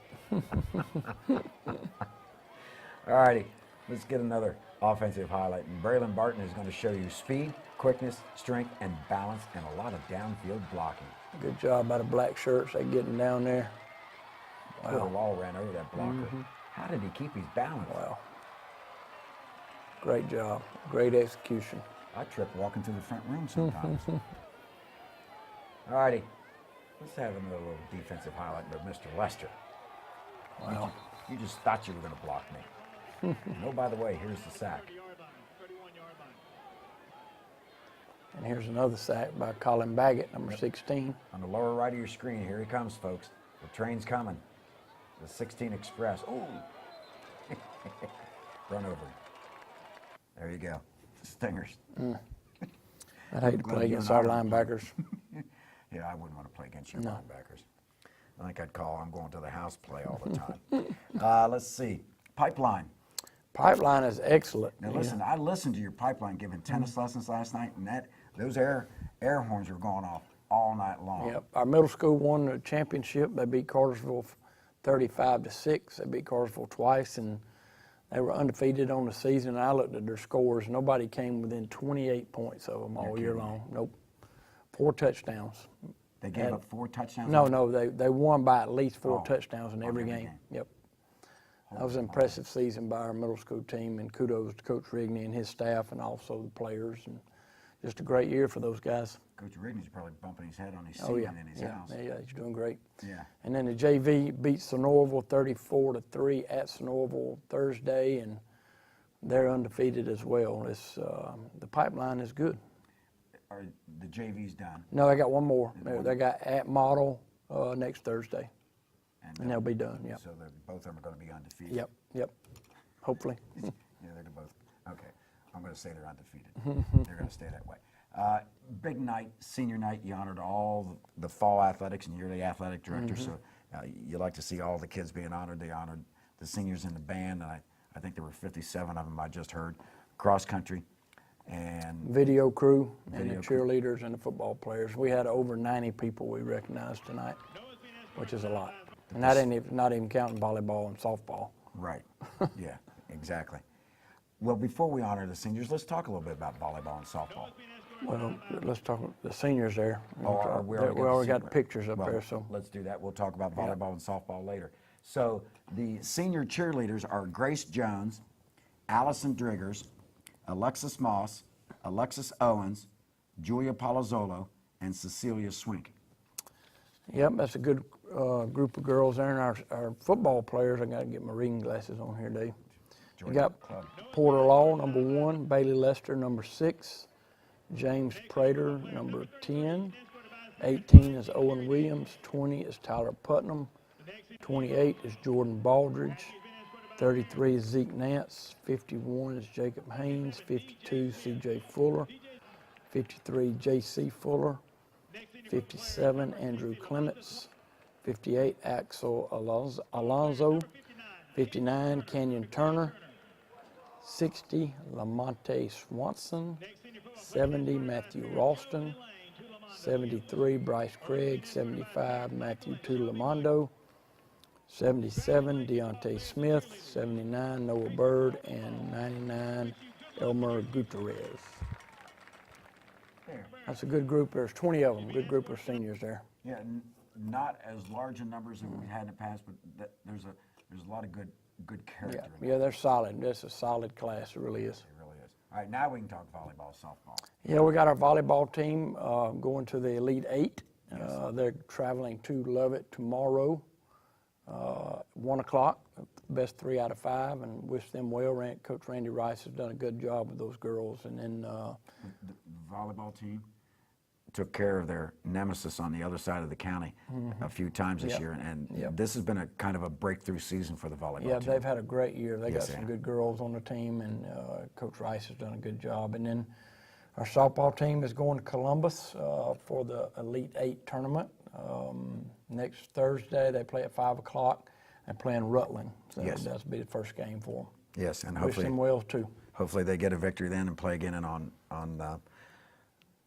All righty, let's get another offensive highlight. And Braylon Barton is going to show you speed, quickness, strength, and balance, and a lot of downfield blocking. Good job by the black shirts. They getting down there. Wow. Wall ran over that blocker. How did he keep his balance? Wow. Great job. Great execution. I trip walking through the front room sometimes. All righty, let's have another little defensive highlight by Mr. Lester. Wow. You just thought you were going to block me. No, by the way, here's the sack. 31-yard line. And here's another sack by Colin Baggett, number 16. On the lower right of your screen, here he comes, folks. The train's coming. The 16 Express. Ooh. Run over him. There you go. Stingers. I'd hate to Glad play you against and I our were playing. linebackers. Yeah, I wouldn't want to play against your No. linebackers. I think I'd call I'm going to the house play all the time. Let's see. Pipeline. Pipeline is excellent. Now listen, I listened to your pipeline giving tennis lessons last night, and those air horns were going off all night long. Yep. Our middle school won the championship. They beat Cartersville 35-6. They beat Cartersville twice, and they were undefeated on the season. I looked at their scores. Nobody came within 28 points of them all year long. Nope. 4 touchdowns. They gave up 4 touchdowns? No, they won by at least 4 Oh, touchdowns in every game. Yep. That was an impressive season by our middle school team, and kudos to Coach Rigney and his staff and also the players, and just a great year for those guys. Coach Rigney's probably bumping his head on his Oh, ceiling yeah. in his Yeah, house. yeah, he's doing great. Yeah. And then the JV beat Sonoraville 34-3 at Sonoraville Thursday, and they're undefeated as well. It's, the pipeline is good. Are the JV's done? No, they got one more. One They got at Model next Thursday, and they'll be done. Yep. So both of them are going to be undefeated? Yep. Hopefully. Yeah, they're both. Okay. I'm going to say they're undefeated. They're going to stay that way. Big night, senior night. You honored all the fall athletics, and you're the athletic director, so you like to see all the kids being honored. They honored the seniors in the band, and I think there were 57 of them I just heard, cross country, and Video crew and the Video crew. cheerleaders and the football players. We had over 90 people we recognized tonight, which is a lot. And that ain't not even counting volleyball and softball. right, yeah, exactly. Well, before we honor the seniors, let's talk a little bit about volleyball and softball. Well, let's talk the seniors there. We We already got the pictures up well, there, so. let's do that. We'll talk about volleyball and softball later. So the senior cheerleaders are Grace Jones, Allison Driggers, Alexis Moss, Alexis Owens, Julia Palazzolo, and Cecilia Swink. Yep, that's a good group of girls there. And our football players, I got to get my reading glasses on here, Dave. You got Porter Law, number 1, Bailey Lester, number 6, James Prater, number 10, 18 is Owen Williams, 20 is Tyler Putnam, 28 is Jordan Baldridge, 33 is Zeke Nance, 51 is Jacob Haynes, 52 CJ Fuller, 53 JC Fuller, 57 Andrew Clements, 58 Axel Alonzo, 59 Kenyon Turner, 60 Lamonte Swanson, 70 Matthew Ralston, 73 Bryce Craig, 75 Matthew Tutelamondo, 77 Deontay Smith, 79 Noah Bird, and 99 Elmer Gutierrez. That's a good group. There's 20 of them. Good group of seniors there. Yeah, not as large in numbers as we've had in the past, but there's a lot of good character. Yeah, in yeah, they're solid. That's a solid class. It really is. It really is. All right, now we can talk volleyball, softball. Yeah, we got our volleyball team going to the Elite Eight. They're traveling to Lovett tomorrow, 1 o'clock. Best 3 out of 5, and wish them well. Coach Randy Rice has done a good job with those girls. And then The volleyball team took care of their nemesis on the other side of the county a few times this year, and this has been a kind of a breakthrough season for the volleyball yeah, team. they've had a great year. They Yes, got some yeah. good girls on the team, and Coach Rice has done a good job. And then our softball team is going to Columbus for the Elite Eight tournament. Next Thursday, they play at 5 o'clock and playing Rutland. So Yes. that'll be the first game for them. Yes, and Wish them well, too. hopefully they get a victory then and play again on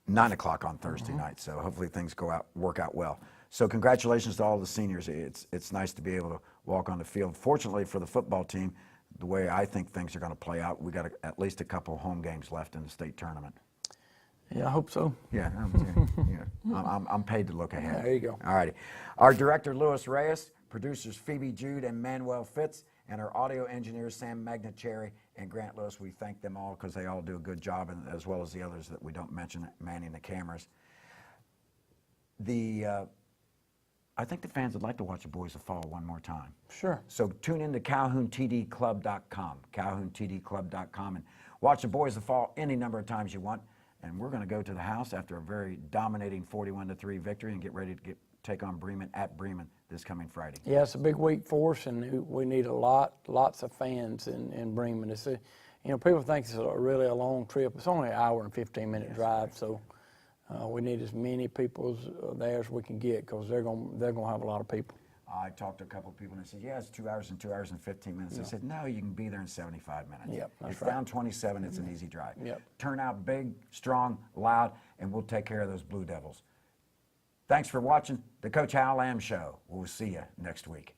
9 o'clock on Thursday night. So hopefully things work out well. So congratulations to all the seniors. It's nice to be able to walk on the field. Fortunately for the football team, the way I think things are going to play out, we got at least a couple home games left in the state tournament. Yeah, I hope so. Yeah, I'm paid to look ahead. There you go. All righty. Our director, Louis Reyes, producers Phoebe Jude and Manuel Fitz, and our audio engineers, Sam Magnacheri and Grant Lewis. We thank them all because they all do a good job, and as well as the others that we don't mention manning the cameras. I think the fans would like to watch the Boys of Fall one more time. Sure. So tune in to CalhounTDClub.com, CalhounTDClub.com, and watch the Boys of Fall any number of times you want. And we're going to go to the house after a very dominating 41-3 victory and get ready to take on Bremen at Bremen this coming Friday. Yeah, it's a big week for us, and we need lots of fans in Bremen. It's people think it's really a long trip. It's only an hour and 15-minute drive, so we need as many people there as we can get because they're gonna have a lot of people. I talked to a couple of people and they said, yeah, it's 2 hours and 2 hours and 15 minutes. I said, no, you can be there in 75 minutes. Yep, that's it's right. down 27, it's an easy drive. Yep. Turn out big, strong, loud, and we'll take care of those Blue Devils. Thanks for watching the Coach Hal Lamb Show. We'll see you next week.